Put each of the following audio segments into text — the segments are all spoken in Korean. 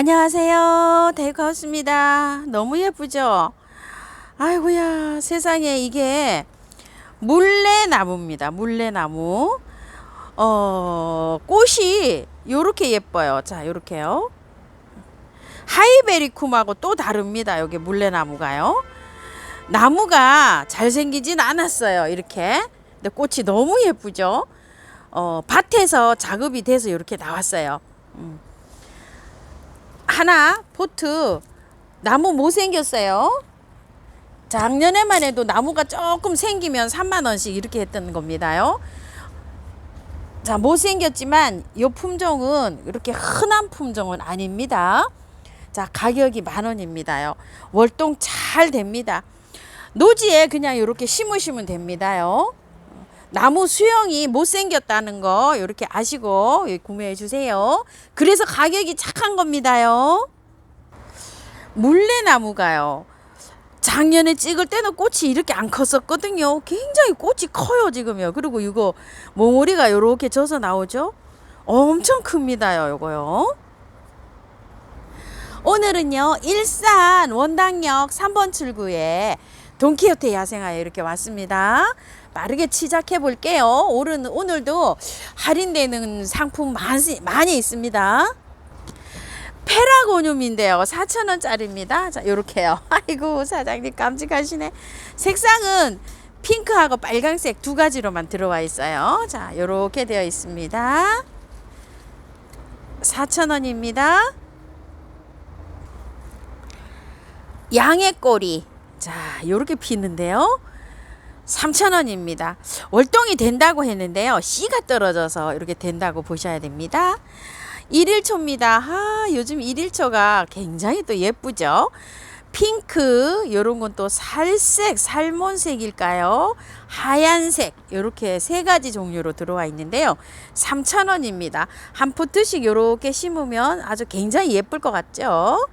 안녕하세요. 데이크하우스입니다. 너무 예쁘죠? 아이고야, 세상에, 이게 물레나무입니다. 물레나무. 꽃이 요렇게 예뻐요. 자, 요렇게요. 하이베리쿰하고 또 다릅니다. 여기 물레나무가요. 나무가 잘생기진 않았어요. 이렇게. 근데 꽃이 너무 예쁘죠? 밭에서 작업이 돼서 이렇게 나왔어요. 하나 포트 나무 못생겼어요. 작년에만 해도 나무가 조금 생기면 3만원씩 이렇게 했던 겁니다요. 자, 못생겼지만 이 품종은 이렇게 흔한 품종은 아닙니다. 자, 가격이 10,000원입니다요. 월동 잘 됩니다. 노지에 그냥 이렇게 심으시면 됩니다요. 나무 수영이 못생겼다는 거 이렇게 아시고 구매해 주세요. 그래서 가격이 착한 겁니다요. 물레나무가요, 작년에 찍을 때는 꽃이 이렇게 안 컸었거든요. 굉장히 꽃이 커요 지금요. 그리고 이거 몽우리가 이렇게 져서 나오죠. 엄청 큽니다요 요거요. 오늘은요 일산 원당역 3번 출구에 돈키호테 야생화에 이렇게 왔습니다. 빠르게 시작해 볼게요. 오늘도 할인되는 상품 많이 있습니다. 페라고늄인데요. 4,000원짜리입니다. 자, 요렇게요. 아이고, 사장님 깜찍하시네. 색상은 핑크하고 빨간색 두 가지로만 들어와 있어요. 자, 요렇게 되어 있습니다. 4,000원입니다. 양해꼬리. 자, 요렇게 피는데요. 3,000원입니다. 월동이 된다고 했는데요. 씨가 떨어져서 이렇게 된다고 보셔야 됩니다. 1일초입니다. 요즘 1일초가 굉장히 또 예쁘죠. 핑크, 요런 건 또 살색, 살몬색일까요? 하얀색, 요렇게 세 가지 종류로 들어와 있는데요. 3,000원입니다. 한 포트씩 요렇게 심으면 아주 굉장히 예쁠 것 같죠?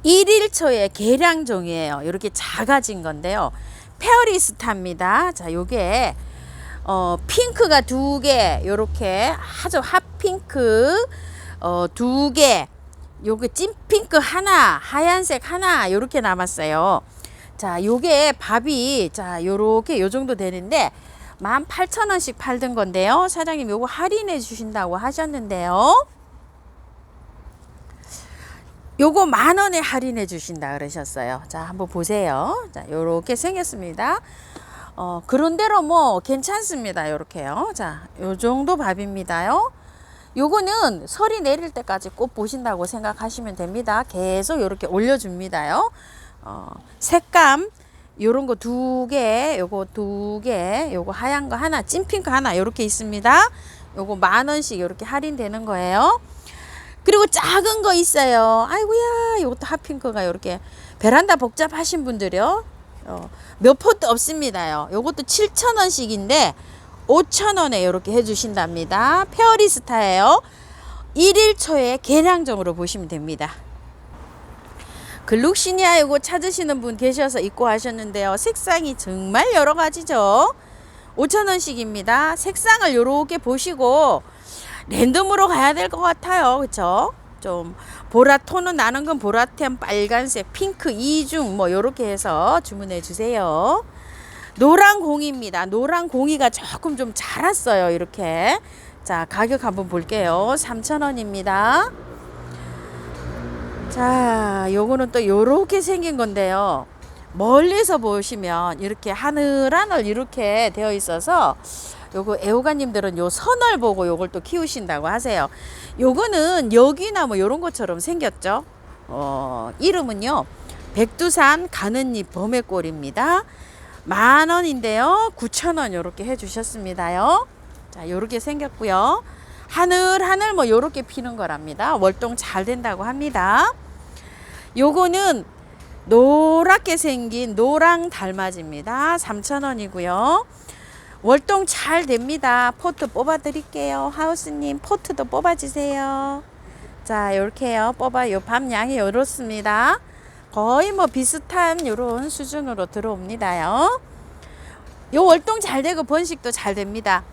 1일초의 계량종이에요. 이렇게 작아진 건데요. 페어리스타입니다. 자, 요게 핑크가 2개, 요렇게 아주 핫핑크 2개, 요게 찐핑크 하나, 하얀색 하나, 요렇게 남았어요. 자, 요게 밥이 자, 요렇게 요 정도 되는데 18,000원씩 팔던 건데요. 사장님 요거 할인해 주신다고 하셨는데요. 요거 10,000원에 할인해 주신다 그러셨어요. 자, 한번 보세요. 자, 요렇게 생겼습니다. 그런대로 뭐 괜찮습니다. 요렇게요. 자, 요 정도 밥입니다요. 요거는 설이 내릴 때까지 꼭 보신다고 생각하시면 됩니다. 계속 요렇게 올려줍니다요. 색감 요런 거 2개, 요거 2개, 요거 하얀 거 하나, 찐핑크 하나 요렇게 있습니다. 요거 10,000원씩 요렇게 할인되는 거예요. 그리고 작은 거 있어요. 아이고야, 이것도 핫핑크가 이렇게 베란다 복잡하신 분들이요. 몇 포트 없습니다요. 요것도 7,000원씩인데 5,000원에 이렇게 해주신답니다. 페어리스타예요. 1일초에 계량종으로 보시면 됩니다. 글룩시니아 이거 찾으시는 분 계셔서 입고 하셨는데요. 색상이 정말 여러 가지죠. 5,000원씩입니다. 색상을 요렇게 보시고 랜덤으로 가야 될 것 같아요. 그쵸? 좀 보라 톤은 나는 건 보라템, 빨간색, 핑크 이중 뭐 요렇게 해서 주문해 주세요. 노란 공이입니다. 노란 공이가 조금 좀 자랐어요. 이렇게. 자, 가격 한번 볼게요. 3,000원입니다. 자, 요거는 또 요렇게 생긴 건데요. 멀리서 보시면 이렇게 하늘하늘 이렇게 되어 있어서 요거 애호가님들은 요 선을 보고 요걸 또 키우신다고 하세요. 요거는 여기나 뭐 요런 것처럼 생겼죠. 이름은요 백두산 가는잎 범의꼴입니다. 10,000원인데요 9,000원 요렇게 해주셨습니다요. 자, 요렇게 생겼고요. 하늘 뭐 요렇게 피는 거랍니다. 월동 잘 된다고 합니다. 요거는 노랗게 생긴 노랑 달맞이입니다. 3,000원이고요. 월동 잘 됩니다. 포트 뽑아 드릴게요. 하우스님 포트도 뽑아 주세요. 자, 요렇게요. 뽑아요. 밤 양이 이렇습니다. 거의 뭐 비슷한 요런 수준으로 들어옵니다요. 요 월동 잘 되고 번식도 잘 됩니다.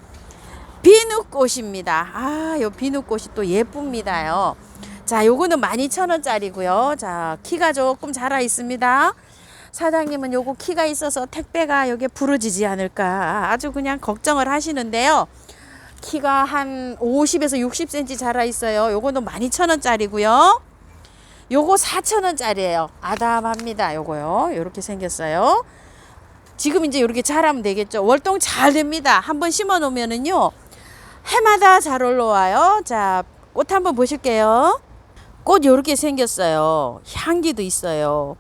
비누꽃입니다. 요 비누꽃이 또 예쁩니다요. 자, 요거는 12,000원짜리고요. 자, 키가 조금 자라 있습니다. 사장님은 요거 키가 있어서 택배가 여기에 부러지지 않을까 아주 그냥 걱정을 하시는데요. 키가 한 50에서 60cm 자라 있어요. 요거는 12,000원짜리고요. 요거 4,000원짜리예요. 아담합니다. 요거요. 요렇게 생겼어요. 지금 이제 이렇게 자라면 되겠죠. 월동 잘 됩니다. 한번 심어 놓으면은요, 해마다 잘 올라와요. 자, 꽃 한번 보실게요. 꽃 요렇게 생겼어요. 향기도 있어요.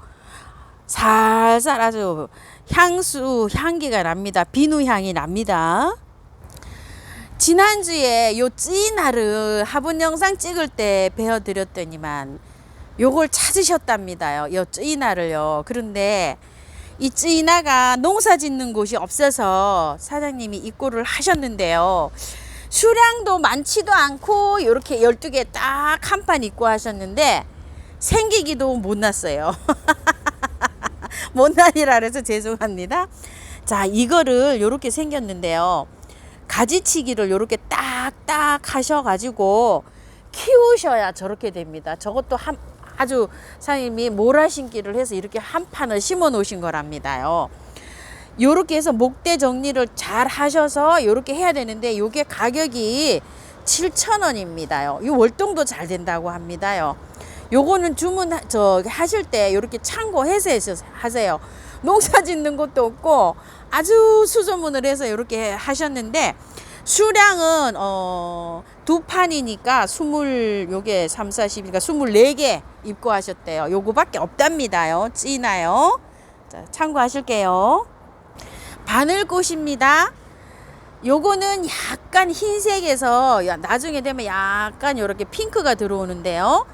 살살 아주 향기가 납니다. 비누 향이 납니다. 지난주에 요 찌나르 화분 영상 찍을 때 배워드렸더니만 요걸 찾으셨답니다요. 요 찌나를요. 그런데 이 찌나가 농사 짓는 곳이 없어서 사장님이 입고를 하셨는데요. 수량도 많지도 않고 이렇게 12개 딱 한 판 입고 하셨는데 생기기도 못 났어요. 못난이라 그래서 죄송합니다. 자, 이거를 이렇게 생겼는데요. 가지치기를 이렇게 딱딱 하셔가지고 키우셔야 저렇게 됩니다. 저것도 아주 사장님이 모라심기를 해서 이렇게 한 판을 심어 놓으신 거랍니다요. 요렇게 해서 목대 정리를 잘 하셔서 요렇게 해야 되는데 요게 가격이 7,000원입니다요. 이 월동도 잘 된다고 합니다요. 요거는 하실 때 요렇게 참고해서 하세요. 농사 짓는 것도 없고 아주 수소문을 해서 요렇게 하셨는데 수량은 두 판이니까 요게 3, 4, 10이니까 24개 입고 하셨대요. 요거밖에 없답니다요. 찌나요. 자, 참고하실게요. 바늘꽃입니다. 요거는 약간 흰색에서 나중에 되면 약간 요렇게 핑크가 들어오는데요.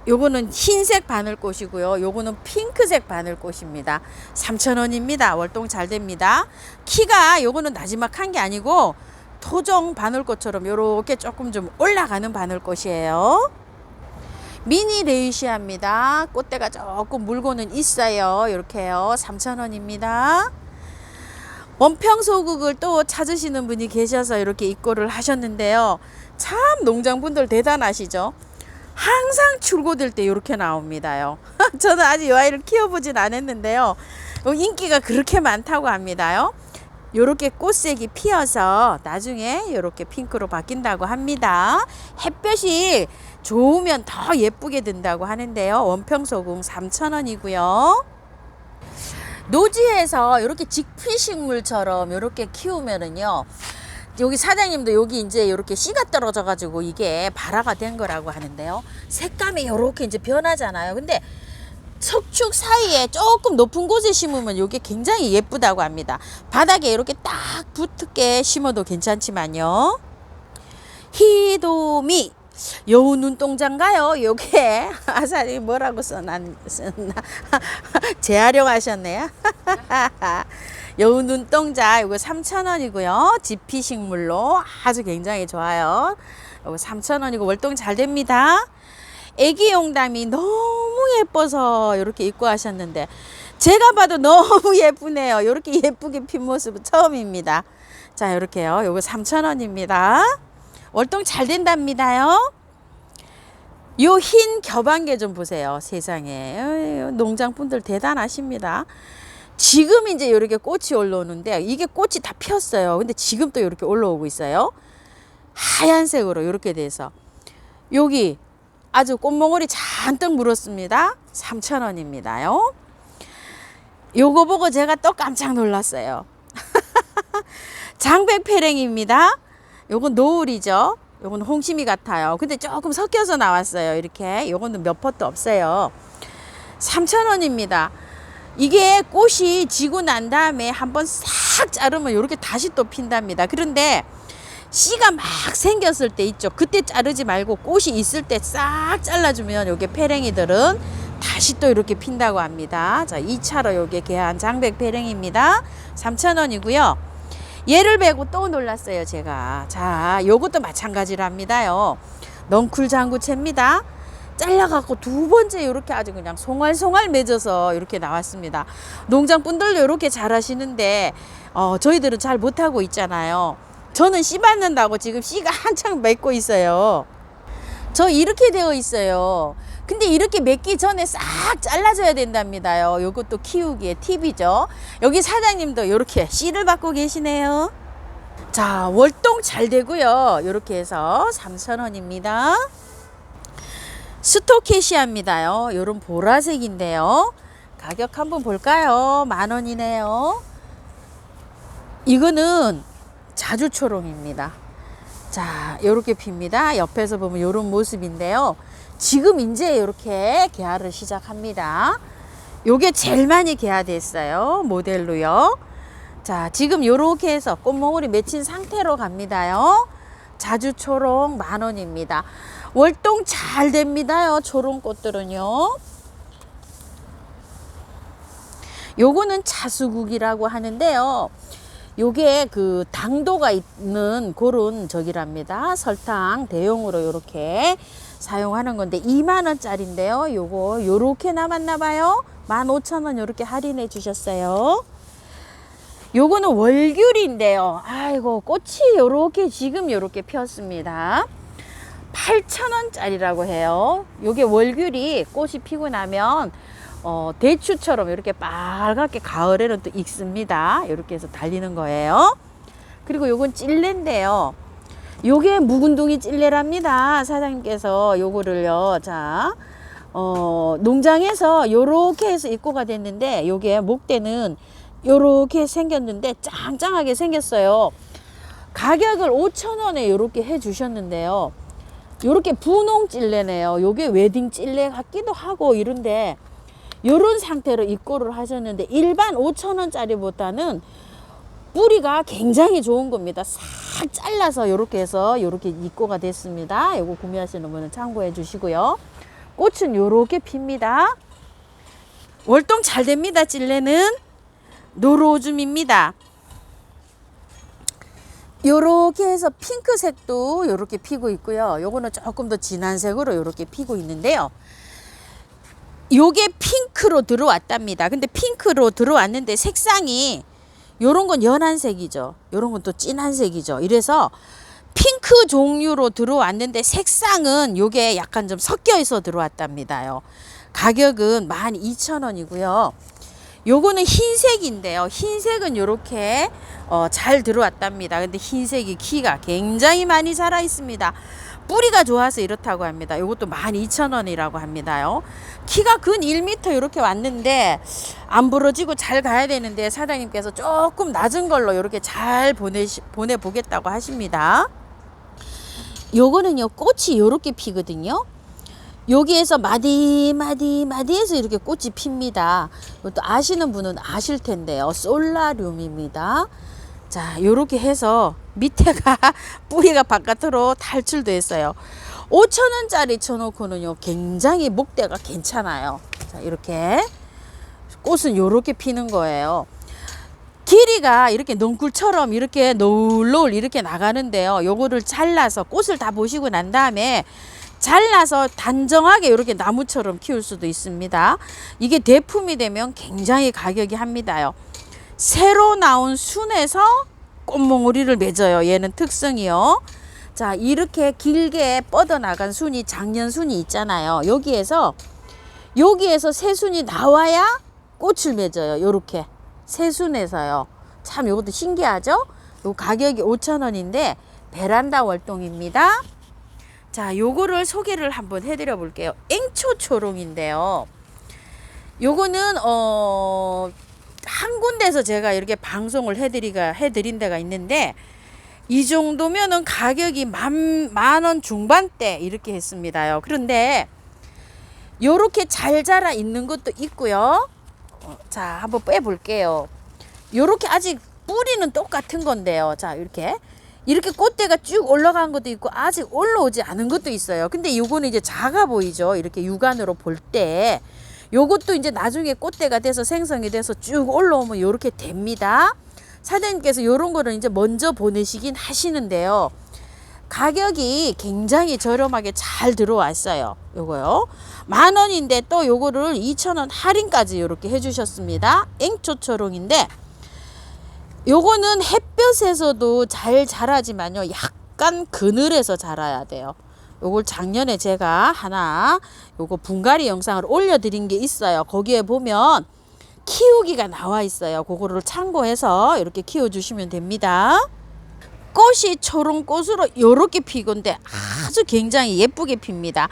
요거는 흰색 바늘꽃이고요. 요거는 핑크색 바늘꽃입니다. 3,000원입니다. 월동 잘 됩니다. 키가 요거는 나지막한 게 아니고 토종 바늘꽃처럼 요렇게 조금 좀 올라가는 바늘꽃이에요. 미니 레이시아입니다. 꽃대가 조금 물고는 있어요. 이렇게요. 3,000원입니다. 원평소국을 또 찾으시는 분이 계셔서 이렇게 입고를 하셨는데요. 참 농장분들 대단하시죠. 항상 출고될 때 이렇게 나옵니다요. 저는 아직 이 아이를 키워보진 않았는데요. 인기가 그렇게 많다고 합니다요. 요렇게 꽃색이 피어서 나중에 요렇게 핑크로 바뀐다고 합니다. 햇볕이 좋으면 더 예쁘게 된다고 하는데요. 원평소금 3,000원이고요. 노지에서 이렇게 직피식물처럼 이렇게 키우면은요, 여기 사장님도 여기 이제 이렇게 씨가 떨어져 가지고 이게 발화가 된 거라고 하는데요. 색감이 이렇게 이제 변하잖아요. 근데 석축 사이에 조금 높은 곳에 심으면 이게 굉장히 예쁘다고 합니다. 바닥에 이렇게 딱 붙게 심어도 괜찮지만요. 희도미 여우 눈동자인가요? 요게 아사리 뭐라고 썼나 재활용하셨네요. 여우 눈동자 요거 3,000원이고요. 지피식물로 아주 굉장히 좋아요. 요거 3,000원이고 월동 잘 됩니다. 애기 용담이 너무 예뻐서 이렇게 입고 하셨는데 제가 봐도 너무 예쁘네요. 이렇게 예쁘게 핀 모습은 처음입니다. 자, 이렇게요. 요거 3,000원입니다. 월동 잘 된답니다요. 요 흰 겨방개 좀 보세요. 세상에 농장분들 대단하십니다. 지금 이제 이렇게 꽃이 올라오는데 이게 꽃이 다 피었어요. 근데 지금 또 이렇게 올라오고 있어요. 하얀색으로 이렇게 돼서 여기 아주 꽃몽울이 잔뜩 물었습니다. 3,000원입니다요. 요거 보고 제가 또 깜짝 놀랐어요. 장백패랭입니다. 요건 노을이죠. 요건 홍심이 같아요. 근데 조금 섞여서 나왔어요. 이렇게 요거는 몇 퍼도 없어요. 3,000원입니다. 이게 꽃이 지고 난 다음에 한번 싹 자르면 이렇게 다시 또 핀답니다. 그런데 씨가 막 생겼을 때 있죠. 그때 자르지 말고 꽃이 있을 때 싹 잘라주면 요게 패랭이들은 다시 또 이렇게 핀다고 합니다. 자, 2차로 요게 개한 장백 패랭입니다. 3,000원이고요. 얘를 베고 또 놀랐어요, 제가. 자, 요것도 마찬가지랍니다요. 넝쿨 장구채입니다. 잘라갖고 두 번째 이렇게 아주 그냥 송알송알 맺어서 이렇게 나왔습니다. 농장분들도 이렇게 잘 하시는데 저희들은 잘 못하고 있잖아요. 저는 씨 받는다고 지금 씨가 한창 맺고 있어요. 저 이렇게 되어 있어요. 근데 이렇게 맺기 전에 싹 잘라줘야 된답니다요. 요것도 키우기의 팁이죠. 여기 사장님도 이렇게 씨를 받고 계시네요. 자, 월동 잘 되고요. 이렇게 해서 3,000원입니다. 스토케시아입니다요. 요런 보라색인데요. 가격 한번 볼까요? 10,000원이네요. 이거는 자주초롱입니다. 자, 요렇게 핍니다. 옆에서 보면 요런 모습인데요. 지금 이제 이렇게 개화를 시작합니다. 요게 제일 많이 개화됐어요. 모델로요. 자, 지금 요렇게 해서 꽃몽울이 맺힌 상태로 갑니다요. 자주초롱 10,000원입니다. 월동 잘 됩니다요. 초롱꽃들은요. 요거는 차수국이라고 하는데요. 요게 그 당도가 있는 그런 저기랍니다. 설탕 대용으로 요렇게 사용하는 건데 20,000원짜리인데요. 요거 요렇게 남았나 봐요. 15,000원 요렇게 할인해 주셨어요. 요거는 월귤인데요. 아이고 꽃이 요렇게 지금 요렇게 폈습니다. 8,000원짜리라고 해요. 요게 월귤이 꽃이 피고 나면 대추처럼 이렇게 빨갛게 가을에는 또 익습니다. 이렇게 해서 달리는 거예요. 그리고 요건 찔레인데요. 요게 묵은둥이 찔레랍니다. 사장님께서 요거를요. 자, 농장에서 요렇게 해서 입고가 됐는데 요게 목대는 요렇게 생겼는데 짱짱하게 생겼어요. 가격을 5,000원에 요렇게 해 주셨는데요. 요렇게 분홍 찔레네요. 요게 웨딩 찔레 같기도 하고 이런데 요런 상태로 입고를 하셨는데 일반 5,000원짜리보다는 뿌리가 굉장히 좋은 겁니다. 싹 잘라서 요렇게 해서 요렇게 입고가 됐습니다. 요거 구매하시는 분은 참고해 주시고요. 꽃은 요렇게 핍니다. 월동 잘 됩니다. 찔레는 노로줌입니다. 요렇게 해서 핑크색도 요렇게 피고 있고요. 요거는 조금 더 진한 색으로 요렇게 피고 있는데요. 요게 핑크로 들어왔답니다. 근데 핑크로 들어왔는데 색상이 요런 건 연한 색이죠. 요런 건 또 진한 색이죠. 이래서 핑크 종류로 들어왔는데 색상은 요게 약간 좀 섞여 있어 들어왔답니다요. 가격은 12,000원이고요. 요거는 흰색인데요. 흰색은 요렇게 잘 들어왔답니다. 근데 흰색이 키가 굉장히 많이 자라 있습니다. 뿌리가 좋아서 이렇다고 합니다. 요것도 12,000원이라고 합니다요. 키가 근 1m 이렇게 왔는데 안 부러지고 잘 가야 되는데 사장님께서 조금 낮은 걸로 이렇게 잘 보내보겠다고 하십니다. 요거는요 꽃이 이렇게 피거든요. 여기에서 마디에서 이렇게 꽃이 핍니다. 이것도 아시는 분은 아실 텐데요. 솔라륨입니다. 자, 요렇게 해서 밑에가 뿌리가 바깥으로 탈출됐어요. 5,000원짜리 쳐놓고는요 굉장히 목대가 괜찮아요. 자, 이렇게 꽃은 요렇게 피는 거예요. 길이가 이렇게 넝쿨처럼 이렇게 노을노을 이렇게 나가는데요. 요거를 잘라서 꽃을 다 보시고 난 다음에 잘라서 단정하게 이렇게 나무처럼 키울 수도 있습니다. 이게 대품이 되면 굉장히 가격이 합니다요. 새로 나온 순에서 꽃몽우리를 맺어요. 얘는 특성이요. 자, 이렇게 길게 뻗어나간 순이 작년 순이 있잖아요. 여기에서 새 순이 나와야 꽃을 맺어요. 요렇게 새 순에서요. 참 이것도 신기하죠? 요 가격이 5,000원인데 베란다 월동입니다. 자, 요거를 소개를 한번 해드려 볼게요. 앵초초롱인데요. 요거는 한 군데서 제가 이렇게 방송을 해드린 데가 있는데 이 정도면은 가격이 만원 중반대 이렇게 했습니다요. 그런데 요렇게 잘 자라 있는 것도 있고요. 자, 한번 빼볼게요. 요렇게 아직 뿌리는 똑같은 건데요. 자, 이렇게 꽃대가 쭉 올라간 것도 있고 아직 올라오지 않은 것도 있어요. 근데 요거는 이제 작아 보이죠. 이렇게 육안으로 볼 때. 요것도 이제 나중에 꽃대가 돼서 생성이 돼서 쭉 올라오면 요렇게 됩니다. 사장님께서 요런 거를 이제 먼저 보내시긴 하시는데요. 가격이 굉장히 저렴하게 잘 들어왔어요. 요거요. 10,000원인데 또 요거를 2,000원 할인까지 요렇게 해주셨습니다. 앵초초롱인데 요거는 햇볕에서도 잘 자라지만요. 약간 그늘에서 자라야 돼요. 요걸 작년에 제가 하나 요거 분갈이 영상을 올려드린 게 있어요. 거기에 보면 키우기가 나와 있어요. 그거를 참고해서 이렇게 키워주시면 됩니다. 꽃이 초롱꽃으로 이렇게 피건데 아주 굉장히 예쁘게 핍니다.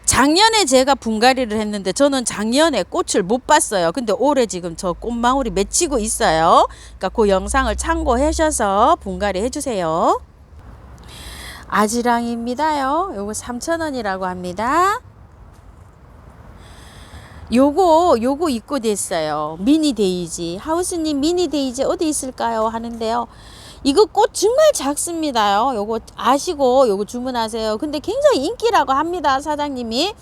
작년에 제가 분갈이를 했는데 저는 작년에 꽃을 못 봤어요. 근데 올해 지금 저 꽃망울이 맺히고 있어요. 그러니까 그 영상을 참고하셔서 분갈이 해주세요. 아지랑입니다요. 요거 3,000원이라고 합니다. 요거 입고됐어요. 미니 데이지. 하우스님 미니 데이지 어디 있을까요? 하는데요. 이거 꽃 정말 작습니다요. 요거 아시고 요거 주문하세요. 근데 굉장히 인기라고 합니다. 사장님이.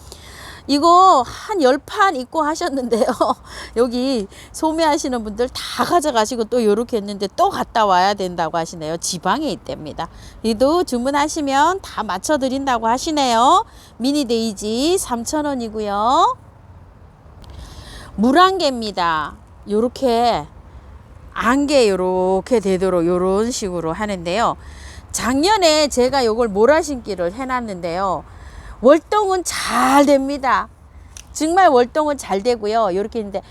이거 한 10판 입고 하셨는데요. 여기 소매하시는 분들 다 가져가시고 또 요렇게 했는데 또 갔다 와야 된다고 하시네요. 지방에 있답니다. 이도 주문하시면 다 맞춰 드린다고 하시네요. 미니 데이지 3,000원이고요. 물안개입니다. 요렇게 안개 요렇게 되도록 요런 식으로 하는데요. 작년에 제가 요걸 몰아심기를 해놨는데요. 월동은 잘 됩니다. 정말 월동은 잘 되고요. 요렇게 했는데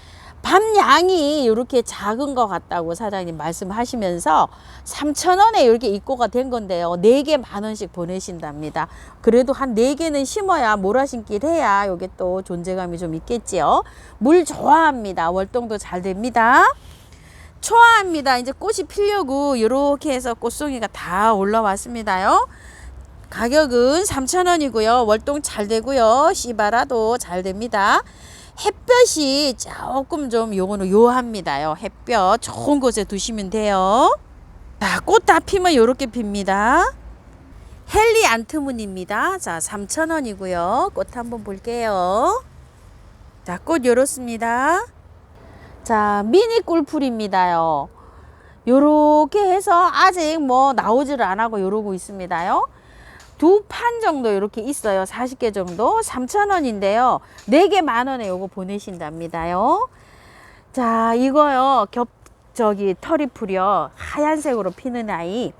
밤양이 요렇게 작은 것 같다고 사장님 말씀하시면서 3,000원에 이렇게 입고가 된 건데요. 4개 10,000원씩 보내신답니다. 그래도 한 4개는 심어야 몰아심기를 해야 요게 또 존재감이 좀 있겠지요. 물 좋아합니다. 월동도 잘 됩니다. 초아합니다. 이제 꽃이 피려고 이렇게 해서 꽃송이가 다 올라왔습니다요. 가격은 3,000원이고요. 월동 잘 되고요. 씨바라도 잘 됩니다. 햇볕이 조금 좀 요거는 요합니다요. 햇볕 좋은 곳에 두시면 돼요. 자, 꽃 다 피면 요렇게 핍니다. 헨리 안트문입니다. 자, 3,000원이고요. 꽃 한번 볼게요. 자, 꽃 요렇습니다. 자, 미니 꿀풀입니다요. 요렇게 해서 아직 뭐 나오지를 안 하고 요러고 있습니다요. 2판 정도 이렇게 있어요. 40개 정도 3,000원인데요. 4개 10,000원에 요거 보내신답니다요. 자, 이거요. 털이 풀이요. 하얀색으로 피는 아이.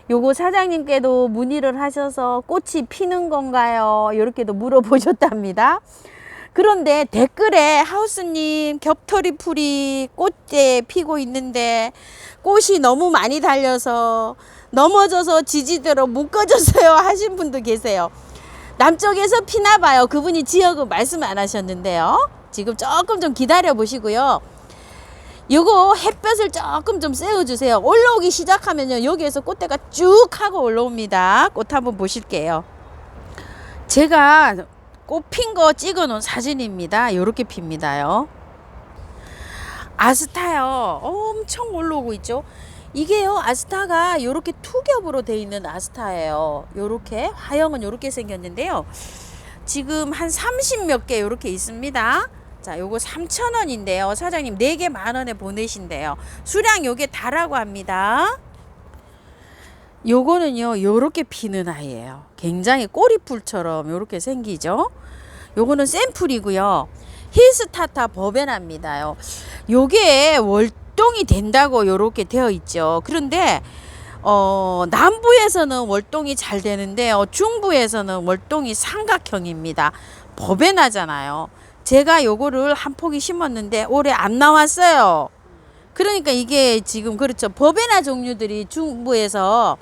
요거 사장님께도 문의를 하셔서 꽃이 피는 건가요? 이렇게도 물어보셨답니다. 그런데 댓글에 하우스님 겹털이 풀이 꽃에 피고 있는데 꽃이 너무 많이 달려서 넘어져서 지지대로 묶어졌어요 하신 분도 계세요. 남쪽에서 피나 봐요. 그분이 지역은 말씀 안 하셨는데요. 지금 조금 좀 기다려 보시고요. 요거 햇볕을 조금 좀 쐬어주세요. 올라오기 시작하면요. 여기에서 꽃대가 쭉 하고 올라옵니다. 꽃 한번 보실게요. 제가 꽃 핀 거 찍어 놓은 사진입니다. 요렇게 핍니다요. 아스타요. 엄청 올라오고 있죠. 이게요, 아스타가 요렇게 투겹으로 되어 있는 아스타예요. 요렇게 화형은 요렇게 생겼는데요. 지금 한 30 몇 개 요렇게 있습니다. 자, 요거 3,000원인데요. 사장님 4개 10,000원에 보내신대요. 수량 요게 다라고 합니다. 요거는요, 요렇게 피는 아이예요. 굉장히 꼬리풀처럼 요렇게 생기죠. 요거는 샘플이고요. 힐스타타 버베나입니다요. 요게 월동이 된다고 요렇게 되어 있죠. 그런데 남부에서는 월동이 잘 되는데요. 중부에서는 월동이 삼각형입니다. 버베나잖아요. 제가 요거를 한 포기 심었는데 올해 안 나왔어요. 그러니까 이게 지금 그렇죠. 버베나 종류들이 중부에서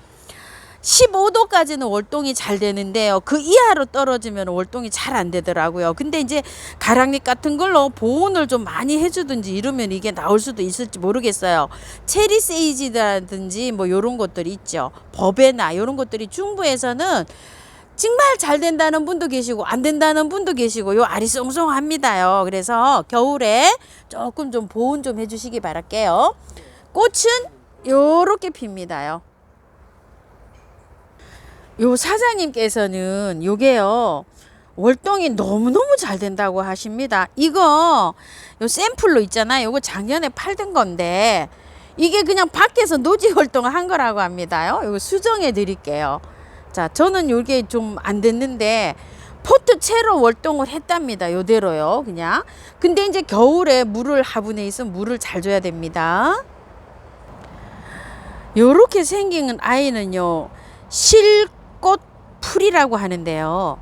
15도까지는 월동이 잘 되는데요. 그 이하로 떨어지면 월동이 잘 안 되더라고요. 근데 이제 가랑잎 같은 걸로 보온을 좀 많이 해주든지 이러면 이게 나올 수도 있을지 모르겠어요. 체리 세이지라든지 뭐 요런 것들이 있죠. 버베나 요런 것들이 중부에서는 정말 잘 된다는 분도 계시고 안 된다는 분도 계시고 요 아리송송합니다요. 그래서 겨울에 조금 좀 보온 좀 해주시기 바랄게요. 꽃은 요렇게 핍니다요. 요 사장님께서는 요게요 월동이 너무너무 잘 된다고 하십니다. 이거 요 샘플로 있잖아요. 요거 작년에 팔던 건데 이게 그냥 밖에서 노지 활동을 한 거라고 합니다요. 요거 수정해 드릴게요. 자, 저는 요게 좀 안 됐는데 포트 채로 월동을 했답니다. 요대로요 그냥. 근데 이제 겨울에 물을 화분에 있으면 물을 잘 줘야 됩니다. 요렇게 생긴 아이는요 실꽃 풀이라고 하는데요.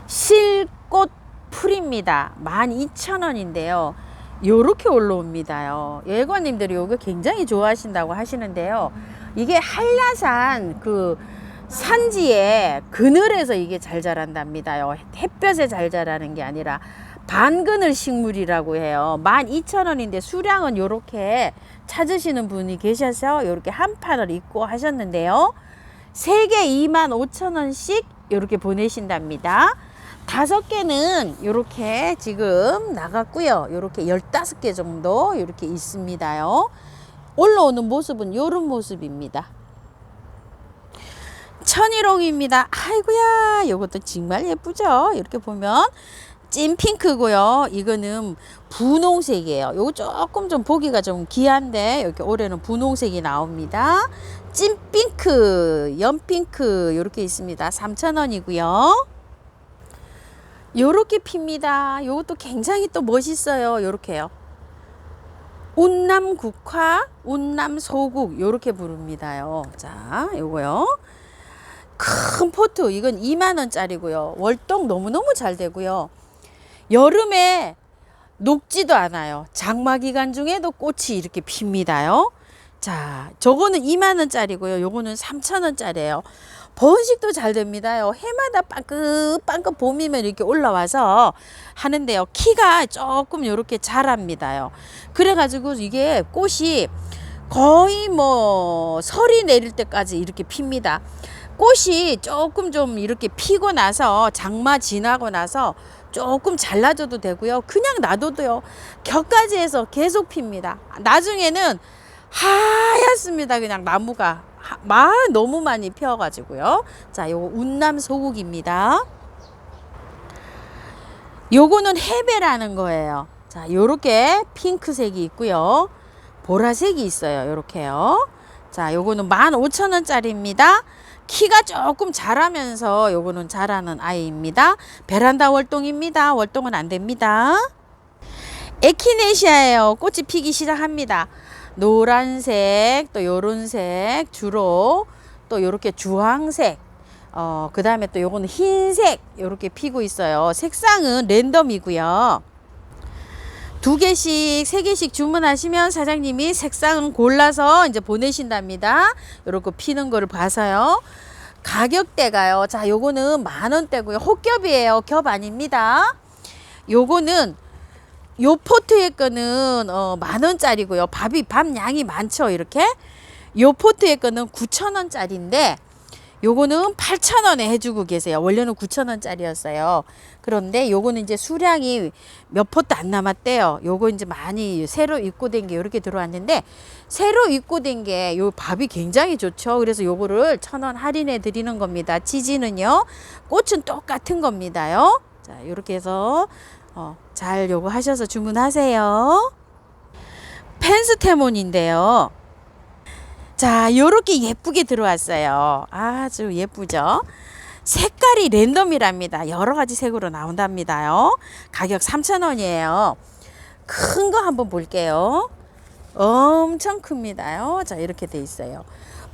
실꽃 풀입니다. 12,000원인데요. 요렇게 올라옵니다요. 예관님들이 요거 굉장히 좋아하신다고 하시는데요. 이게 한라산 그 산지에 그늘에서 이게 잘 자란답니다요. 햇볕에 잘 자라는 게 아니라 반그늘 식물이라고 해요. 12,000원인데 수량은 요렇게 찾으시는 분이 계셔서 요렇게 한 판을 입고 하셨는데요. 3개 25,000원씩 요렇게 보내신답니다. 5개는 요렇게 지금 나갔고요. 요렇게 15개 정도 요렇게 있습니다요. 올라오는 모습은 요런 모습입니다. 천일홍입니다. 아이고야, 요것도 정말 예쁘죠? 이렇게 보면 찐핑크고요. 이거는 분홍색이에요. 요거 조금 좀 보기가 좀 귀한데 이렇게 올해는 분홍색이 나옵니다. 찐핑크, 연핑크 이렇게 있습니다. 3,000원이고요. 요렇게 핍니다. 요것도 굉장히 또 멋있어요. 요렇게요. 운남국화, 운남소국 요렇게 부릅니다요. 자, 요거요. 큰 포트, 이건 2만원짜리고요. 월동 너무너무 잘 되고요. 여름에 녹지도 않아요. 장마 기간 중에도 꽃이 이렇게 핍니다요. 자, 저거는 2만원짜리고요. 요거는 3,000원짜리예요. 번식도 잘 됩니다요. 해마다 빵긋빵긋 봄이면 이렇게 올라와서 하는데요. 키가 조금 이렇게 자랍니다요. 그래가지고 이게 꽃이 거의 뭐 설이 내릴 때까지 이렇게 핍니다. 꽃이 조금 좀 이렇게 피고 나서 장마 지나고 나서 조금 잘라줘도 되고요. 그냥 놔둬도요. 겹까지 해서 계속 핍니다. 나중에는 하얗습니다. 그냥 나무가 너무 많이 피어가지고요. 자, 요거 운남 소국입니다. 요거는 해배라는 거예요. 자, 요렇게 핑크색이 있고요. 보라색이 있어요. 요렇게요. 자, 요거는 15,000원짜리입니다. 키가 조금 자라면서 요거는 자라는 아이입니다. 베란다 월동입니다. 월동은 안 됩니다. 에키네시아예요. 꽃이 피기 시작합니다. 노란색, 또 요런색 주로, 또 요렇게 주황색, 그 다음에 또 요거는 흰색 요렇게 피고 있어요. 색상은 랜덤이고요. 2개씩 3개씩 주문하시면 사장님이 색상은 골라서 이제 보내신답니다. 요렇게 피는 거를 봐서요. 가격대가요. 자, 요거는 10,000원대고요. 혹겹이에요. 겹 아닙니다. 요거는 요 포트의 거는 10,000원짜리고요. 밥 양이 많죠. 이렇게. 요 포트의 거는 9,000원짜리인데 요거는 8,000원에 해주고 계세요. 원래는 9,000원짜리였어요. 그런데 요거는 이제 수량이 몇 포트 안 남았대요. 요거 이제 많이 새로 입고된 게 이렇게 들어왔는데 새로 입고된 게 요 밥이 굉장히 좋죠. 그래서 요거를 1,000원 할인해 드리는 겁니다. 지지는요. 꽃은 똑같은 겁니다요. 자, 요렇게 해서 잘 요거 하셔서 주문하세요. 펜스테몬인데요. 자, 요렇게 예쁘게 들어왔어요. 아주 예쁘죠? 색깔이 랜덤이랍니다. 여러 가지 색으로 나온답니다요. 가격 3,000원이에요. 큰 거 한번 볼게요. 엄청 큽니다요. 자, 이렇게 돼 있어요.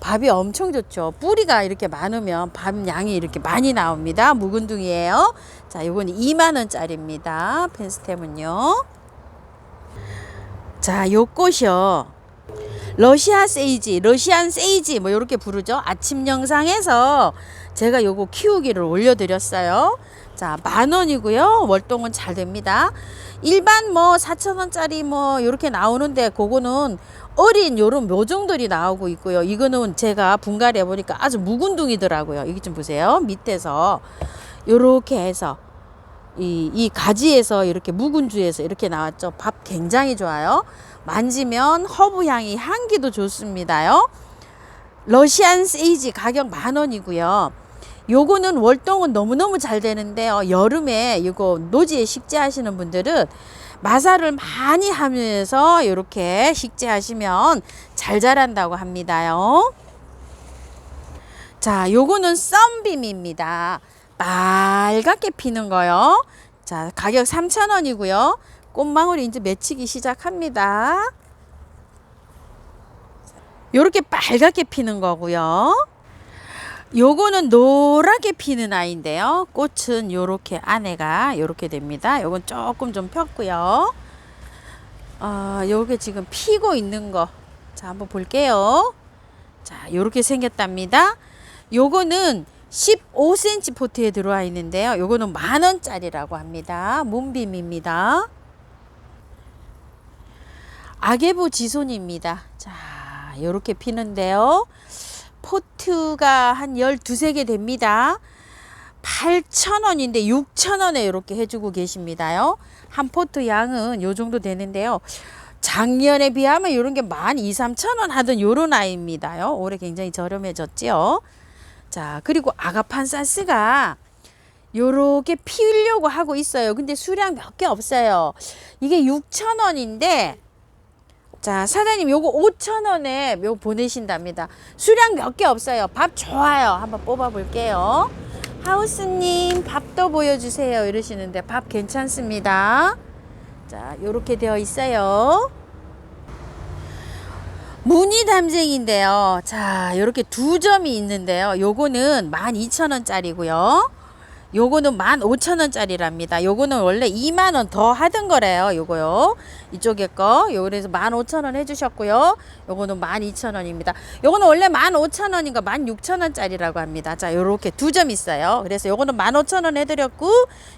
밥이 엄청 좋죠. 뿌리가 이렇게 많으면 밥 양이 이렇게 많이 나옵니다. 묵은둥이에요. 자, 요건 20,000원짜리입니다. 펜스템은요. 자, 요 꽃이요. 러시안 세이지 뭐 이렇게 부르죠. 아침 영상에서 제가 요거 키우기를 올려드렸어요. 자, 10,000원이고요. 월동은 잘 됩니다. 일반 뭐 4,000원짜리 뭐 이렇게 나오는데 그거는 어린 요런 묘종들이 나오고 있고요. 이거는 제가 분갈이 해보니까 아주 묵은둥이더라고요. 이게 좀 보세요. 밑에서 요렇게 해서 이 가지에서 이렇게 묵은주에서 이렇게 나왔죠. 밥 굉장히 좋아요. 만지면 허브 향이 향기도 좋습니다요. 러시안 세이지 가격 10,000원이고요. 요거는 월동은 너무너무 잘 되는데요. 여름에 이거 노지에 식재하시는 분들은 마사를 많이 하면서 이렇게 식재하시면 잘 자란다고 합니다요. 자, 요거는 썬빔입니다. 빨갛게 피는 거요. 자, 가격 3,000원이고요. 꽃망울이 이제 맺히기 시작합니다. 요렇게 빨갛게 피는 거고요. 요거는 노랗게 피는 아이인데요. 꽃은 요렇게 안에가 요렇게 됩니다. 요건 조금 좀 폈고요. 요게 지금 피고 있는 거. 자, 한번 볼게요. 자, 요렇게 생겼답니다. 요거는 15cm 포트에 들어와 있는데요. 요거는 10,000원짜리라고 합니다. 문빔입니다. 아게부 지손입니다. 자, 요렇게 피는데요. 포트가 한 12개 됩니다. 8,000원인데 6,000원에 이렇게 해주고 계십니다요. 한 포트 양은 요 정도 되는데요. 작년에 비하면 이런 게 12,000~13,000원 하던 요런 아이입니다요. 올해 굉장히 저렴해졌지요. 자, 그리고 아가판사스가 요렇게 피우려고 하고 있어요. 근데 수량 몇 개 없어요. 이게 6,000원인데 자, 사장님 요거 5,000원에 요 보내신답니다. 수량 몇 개 없어요. 밥 좋아요. 한번 뽑아 볼게요. 하우스님 밥도 보여주세요 이러시는데 밥 괜찮습니다. 자, 요렇게 되어 있어요. 무늬 담쟁인데요. 자, 요렇게 두 점이 있는데요. 요거는 12,000원짜리고요. 요거는 15,000원짜리랍니다. 요거는 원래 20,000원 더 하던 거래요. 요거요. 이쪽에 거. 요래서 15,000원 해주셨고요. 요거는 12,000원입니다. 요거는 원래 15,000원인가 16,000원짜리라고 합니다. 자, 요렇게 두 점 있어요. 그래서 요거는 15,000원 해드렸고,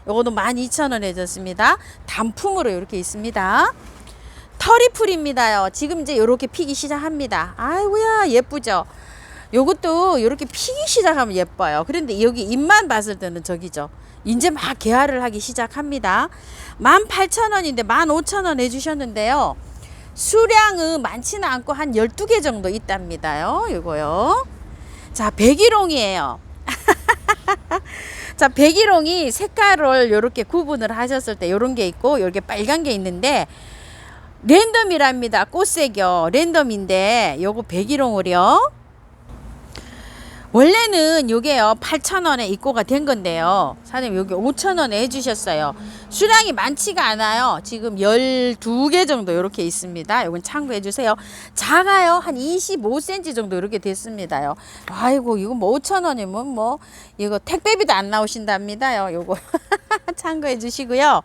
요거는 12,000원 해줬습니다. 단품으로 이렇게 있습니다. 터리풀입니다요. 지금 이제 요렇게 피기 시작합니다. 아이고야, 예쁘죠? 요것도 이렇게 피기 시작하면 예뻐요. 그런데 여기 잎만 봤을 때는 저기죠. 이제 막 개화를 하기 시작합니다. 18,000원인데 15,000원 해주셨는데요. 수량은 많지는 않고 한 12개 정도 있답니다요. 요거요. 자, 백일홍이에요. 자, 백일홍이 색깔을 이렇게 구분을 하셨을 때 요런 게 있고 요렇게 빨간 게 있는데 랜덤이랍니다. 꽃색이요. 랜덤인데 요거 백일홍을요. 원래는 요게요 8,000원에 입고가 된 건데요. 사장님 여기 5,000원에 해주셨어요. 수량이 많지가 않아요. 지금 12개 정도 이렇게 있습니다. 요건 참고해 주세요. 작아요. 한 25cm 정도 이렇게 됐습니다요. 아이고 이거 뭐 5,000원이면 뭐 이거 택배비도 안 나오신답니다요. 요거 참고해 주시고요.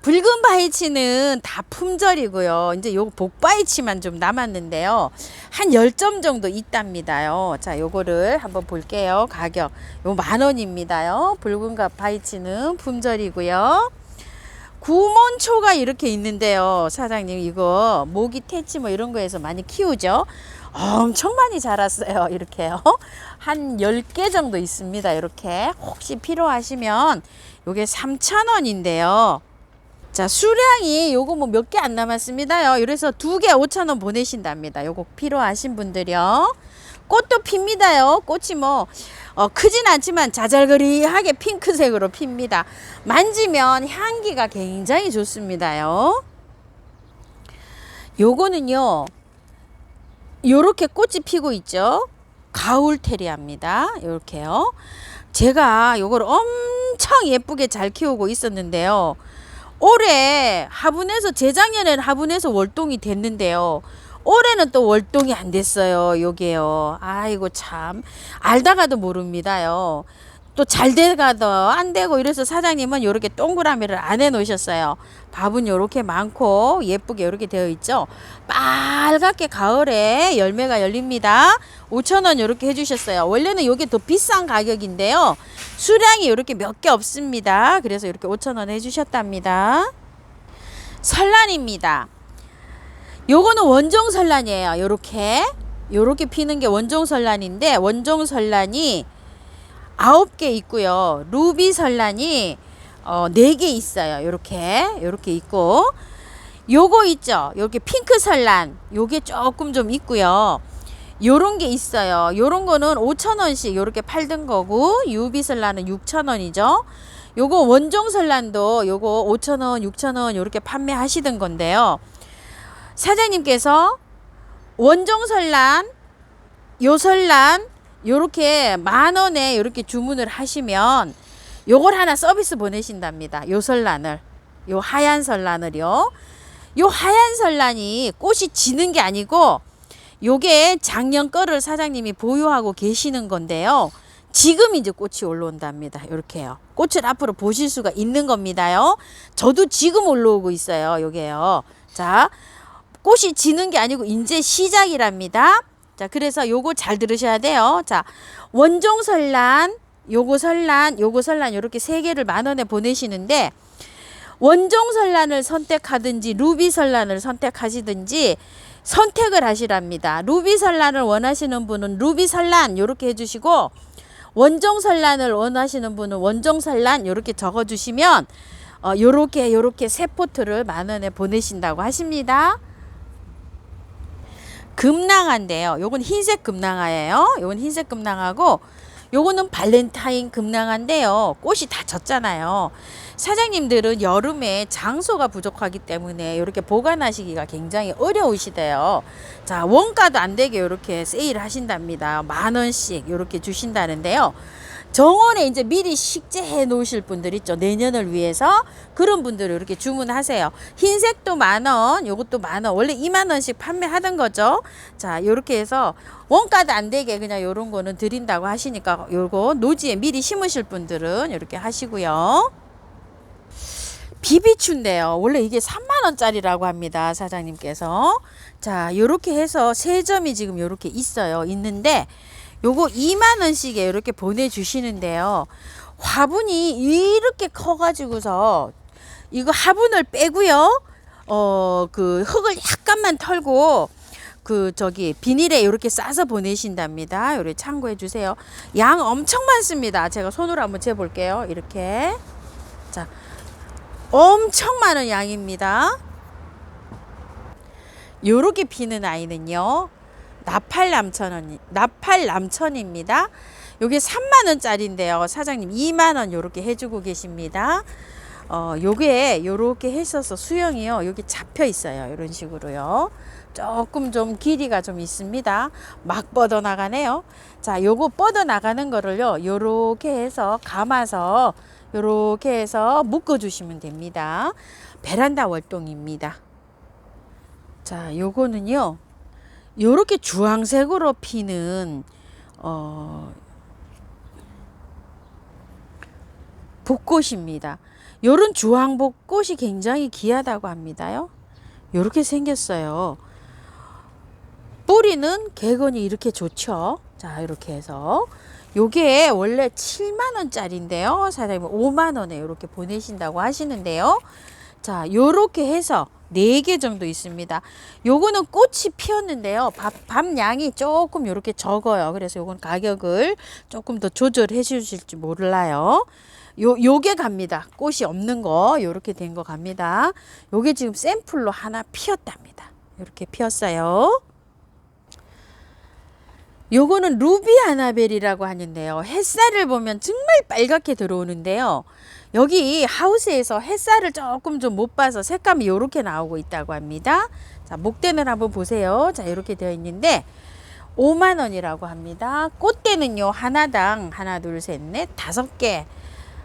붉은 바이치는 다 품절이고요. 이제 요거 복바이치만 좀 남았는데요. 한 10점 정도 있답니다요. 자, 요거를 한번 볼게요. 가격. 요 10,000원입니다요. 붉은 바이치는 품절이고요. 구몬초가 이렇게 있는데요. 사장님 이거 모기 퇴치 뭐 이런 거에서 많이 키우죠. 엄청 많이 자랐어요. 이렇게요. 한 10개 정도 있습니다. 이렇게 혹시 필요하시면 요게 3,000원인데요. 자, 수량이 요거 뭐 몇 개 안 남았습니다요. 이래서 2개 5,000원 보내신답니다. 요거 필요하신 분들이요. 꽃도 핍니다요. 꽃이 뭐 크진 않지만 자잘거리하게 핑크색으로 핍니다. 만지면 향기가 굉장히 좋습니다요. 요거는요. 요렇게 꽃이 피고 있죠. 가울테리아입니다. 요렇게요. 제가 요걸 엄청 예쁘게 잘 키우고 있었는데요. 올해 화분에서 재작년에는 화분에서 월동이 됐는데요. 올해는 또 월동이 안 됐어요. 요게요. 아이고 참 알다가도 모릅니다요. 또 잘 돼가도 안 되고 이래서 사장님은 요렇게 동그라미를 안 해 놓으셨어요. 밥은 요렇게 많고 예쁘게 요렇게 되어 있죠. 빨갛게 가을에 열매가 열립니다. 5,000원 요렇게 해주셨어요. 원래는 요게 더 비싼 가격인데요. 수량이 요렇게 몇 개 없습니다. 그래서 이렇게 5,000원 해주셨답니다. 설란입니다. 요거는 원종 설란이에요. 요렇게 피는 게 원종 설란인데 원종 설란이 9개 있고요. 루비 설란이 4개 있어요. 요렇게 있고 요거 있죠. 요렇게 핑크 설란 요게 조금 좀 있고요. 요런 게 있어요. 요런 거는 5,000원씩 요렇게 팔던 거고 유비 설란은 6,000원이죠. 요거 원종 설란도 요거 5,000원, 6,000원 요렇게 판매하시던 건데요. 사장님께서 원종 설란, 요 설란 요렇게 10,000원에 요렇게 주문을 하시면 요걸 하나 서비스 보내신답니다. 요 설란을, 요 하얀 설란을요. 요 하얀 설란이 꽃이 지는 게 아니고 요게 작년 거를 사장님이 보유하고 계시는 건데요. 지금 이제 꽃이 올라온답니다. 이렇게요. 꽃을 앞으로 보실 수가 있는 겁니다요. 저도 지금 올라오고 있어요. 요게요. 자, 꽃이 지는 게 아니고 이제 시작이랍니다. 자, 그래서 요거 잘 들으셔야 돼요. 자, 원종 설란, 요거 설란, 요거 설란 요렇게 세 개를 10,000원에 보내시는데 원종 설란을 선택하든지 루비 설란을 선택하시든지 선택을 하시랍니다. 루비 설란을 원하시는 분은 루비 설란 요렇게 해주시고 원종 설란을 원하시는 분은 원종 설란 요렇게 적어주시면 요렇게 세 포트를 10,000원에 보내신다고 하십니다. 금낭화인데요. 요건 흰색 금낭화예요. 요건 흰색 금낭화고 요거는 발렌타인 금낭화인데요. 꽃이 다 졌잖아요. 사장님들은 여름에 장소가 부족하기 때문에 이렇게 보관하시기가 굉장히 어려우시대요. 자, 원가도 안 되게 이렇게 세일을 하신답니다. 10,000원씩 이렇게 주신다는데요. 정원에 이제 미리 식재해 놓으실 분들 있죠. 내년을 위해서 그런 분들은 이렇게 주문하세요. 흰색도 10,000원, 요것도 10,000원. 원래 20,000원씩 판매하던 거죠. 자, 요렇게 해서 원가도 안 되게 그냥 요런 거는 드린다고 하시니까 요거 노지에 미리 심으실 분들은 이렇게 하시고요. 비비추인데요. 원래 이게 30,000원짜리라고 합니다. 사장님께서. 자, 요렇게 해서 세 점이 지금 요렇게 있어요. 있는데 요거 20,000원씩에 이렇게 보내주시는데요. 화분이 이렇게 커가지고서 이거 화분을 빼고요. 그 흙을 약간만 털고 비닐에 이렇게 싸서 보내신답니다. 요렇게 참고해 주세요. 양 엄청 많습니다. 제가 손으로 한번 재볼게요. 이렇게. 자, 엄청 많은 양입니다. 요렇게 피는 아이는요. 나팔남천입니다. 요게 30,000원짜리인데요. 사장님 20,000원 요렇게 해주고 계십니다. 요게 요렇게 했어서 수영이요. 여기 잡혀 있어요. 이런 식으로요. 조금 좀 길이가 좀 있습니다. 막 뻗어 나가네요. 자, 요거 뻗어 나가는 거를요. 요렇게 해서 감아서 요렇게 해서 묶어 주시면 됩니다. 베란다 월동입니다. 자, 요거는요. 요렇게 주황색으로 피는 벚꽃입니다. 요런 주황 벚꽃이 굉장히 귀하다고 합니다요. 요렇게 생겼어요. 뿌리는 개건이 이렇게 좋죠. 자, 이렇게 해서 요게 원래 70,000원짜리인데요. 사장님 50,000원에 이렇게 보내신다고 하시는데요. 자, 요렇게 해서 4개 정도 있습니다. 요거는 꽃이 피었는데요. 밤 양이 조금 요렇게 적어요. 그래서 요건 가격을 조금 더 조절해 주실지 몰라요. 요게 갑니다. 꽃이 없는 거 요렇게 된 거 갑니다. 요게 지금 샘플로 하나 피었답니다. 요렇게 피었어요. 요거는 루비 아나벨이라고 하는데요. 햇살을 보면 정말 빨갛게 들어오는데요. 여기 하우스에서 햇살을 조금 좀 못 봐서 색감이 이렇게 나오고 있다고 합니다. 자, 목대는 한번 보세요. 자, 이렇게 되어 있는데 50,000원이라고 합니다. 꽃대는요. 하나당 하나, 둘, 셋, 넷, 5개.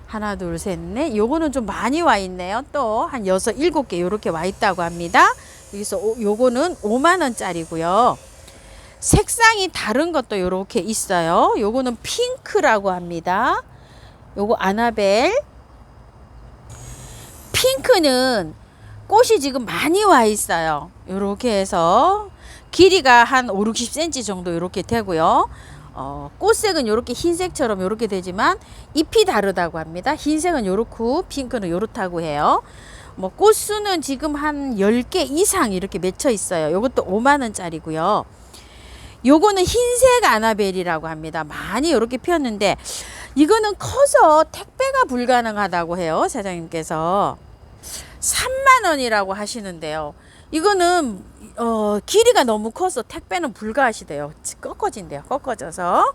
하나, 둘, 셋, 넷. 요거는 좀 많이 와 있네요. 또 한 6, 7개 이렇게 와 있다고 합니다. 여기서 요거는 50,000원짜리고요. 색상이 다른 것도 이렇게 있어요. 요거는 핑크라고 합니다. 요거 아나벨. 핑크는 꽃이 지금 많이 와 있어요. 요렇게 해서 길이가 한 5, 60cm 정도 이렇게 되고요. 꽃색은 요렇게 흰색처럼 요렇게 되지만 잎이 다르다고 합니다. 흰색은 요렇고 핑크는 요렇다고 해요. 뭐 꽃수는 지금 한 10개 이상 이렇게 맺혀 있어요. 요것도 50,000원짜리고요. 요거는 흰색 아나벨이라고 합니다. 많이 이렇게 피었는데 이거는 커서 택배가 불가능하다고 해요. 사장님께서 30,000원이라고 하시는데요. 이거는 길이가 너무 커서 택배는 불가하시대요. 꺾어진대요. 꺾어져서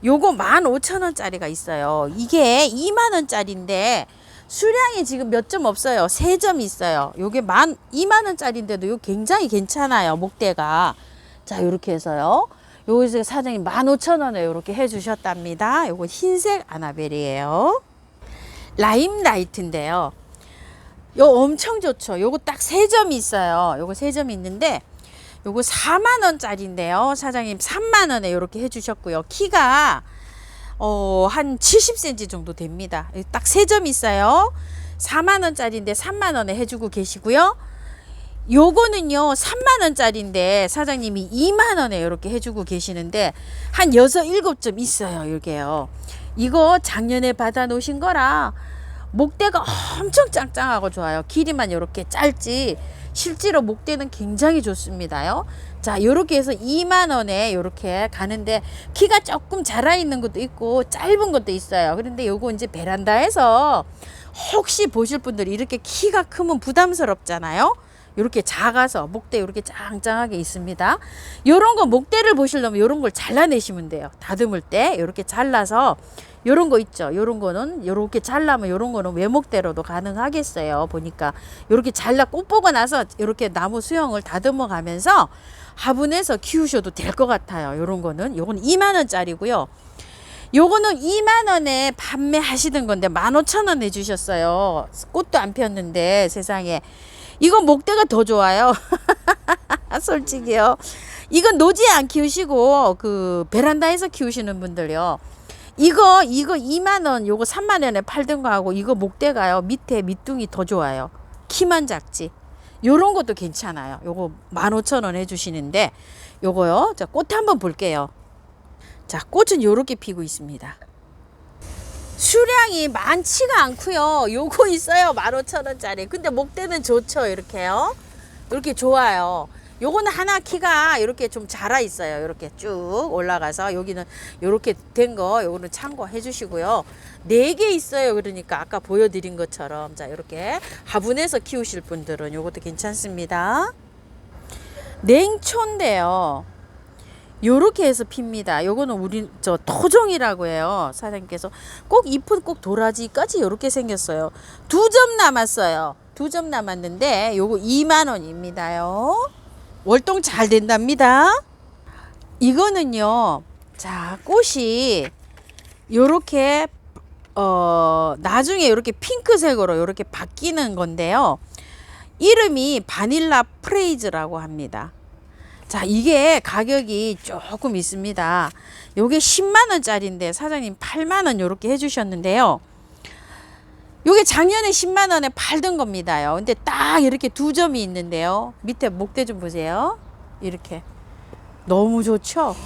요거 15,000원짜리가 있어요. 이게 20,000원짜리인데 수량이 지금 몇 점 없어요. 3점 있어요. 요게 22,000원짜리인데도 요 굉장히 괜찮아요. 목대가. 자, 요렇게 해서요. 요거 사장님 15,000원에 요렇게 해주셨답니다. 요거 흰색 아나벨이에요. 라임 라이트인데요. 요 엄청 좋죠. 요거 딱 3점이 있어요. 요거 3점이 있는데 요거 4만 원짜리인데요. 사장님 3만 원에 이렇게 해주셨고요. 키가 한 70cm 정도 됩니다. 딱 3점 있어요. 4만 원짜리인데 3만 원에 해주고 계시고요. 요거는요 3만 원짜리인데 사장님이 2만 원에 이렇게 해주고 계시는데 한 6, 7점 있어요. 이게요. 이거 작년에 받아 놓으신 거라 목대가 엄청 짱짱하고 좋아요. 길이만 이렇게 짧지 실제로 목대는 굉장히 좋습니다요. 자, 요렇게 해서 2만 원에 요렇게 가는데 키가 조금 자라 있는 것도 있고 짧은 것도 있어요. 그런데 요거 이제 베란다에서 혹시 보실 분들이 이렇게 키가 크면 부담스럽잖아요. 이렇게 작아서 목대 이렇게 짱짱하게 있습니다. 요런 거 목대를 보시려면 요런 걸 잘라내시면 돼요. 다듬을 때 이렇게 잘라서 요런 거 있죠. 요런 거는 요렇게 잘라면 요런 거는 외목대로도 가능하겠어요. 보니까 요렇게 잘라 꽃 보고 나서 이렇게 나무 수영을 다듬어 가면서 화분에서 키우셔도 될 것 같아요. 요런 거는 요건 2만 원짜리고요. 요거는 2만 원에 판매하시던 건데 15,000원 해주셨어요. 꽃도 안 폈는데 세상에. 이건 목대가 더 좋아요. 솔직히요. 이건 노지에 안 키우시고 그 베란다에서 키우시는 분들요. 이거 2만 원, 요거 3만 원에 팔던 거하고 이거 목대가요. 밑에 밑둥이 더 좋아요. 키만 작지. 요런 것도 괜찮아요. 요거 15,000원 해주시는데 요거요. 자, 꽃 한번 볼게요. 자, 꽃은 요렇게 피고 있습니다. 수량이 많지가 않고요. 요거 있어요. 15,000원짜리. 근데 목대는 좋죠. 이렇게요. 이렇게 좋아요. 요거는 하나 키가 이렇게 좀 자라 있어요. 이렇게 쭉 올라가서 여기는 이렇게 된 거 요거는 참고해 주시고요. 4개 있어요. 그러니까 아까 보여드린 것처럼 자 이렇게 화분에서 키우실 분들은 요것도 괜찮습니다. 냉초인데요. 요렇게 해서 핍니다. 요거는 우리 저 토종이라고 해요. 사장님께서 꼭 잎은 꼭 도라지까지 요렇게 생겼어요. 2점 남았어요. 2점 남았는데 요거 2만 원입니다요. 월동 잘 된답니다. 이거는요. 자, 꽃이 요렇게 나중에 이렇게 핑크색으로 이렇게 바뀌는 건데요. 이름이 바닐라 프레이즈라고 합니다. 자, 이게 가격이 조금 있습니다. 요게 10만 원짜리인데 사장님 8만 원 요렇게 해주셨는데요. 요게 작년에 10만 원에 팔던 겁니다요. 근데 딱 이렇게 2점이 있는데요. 밑에 목대 좀 보세요. 이렇게 너무 좋죠.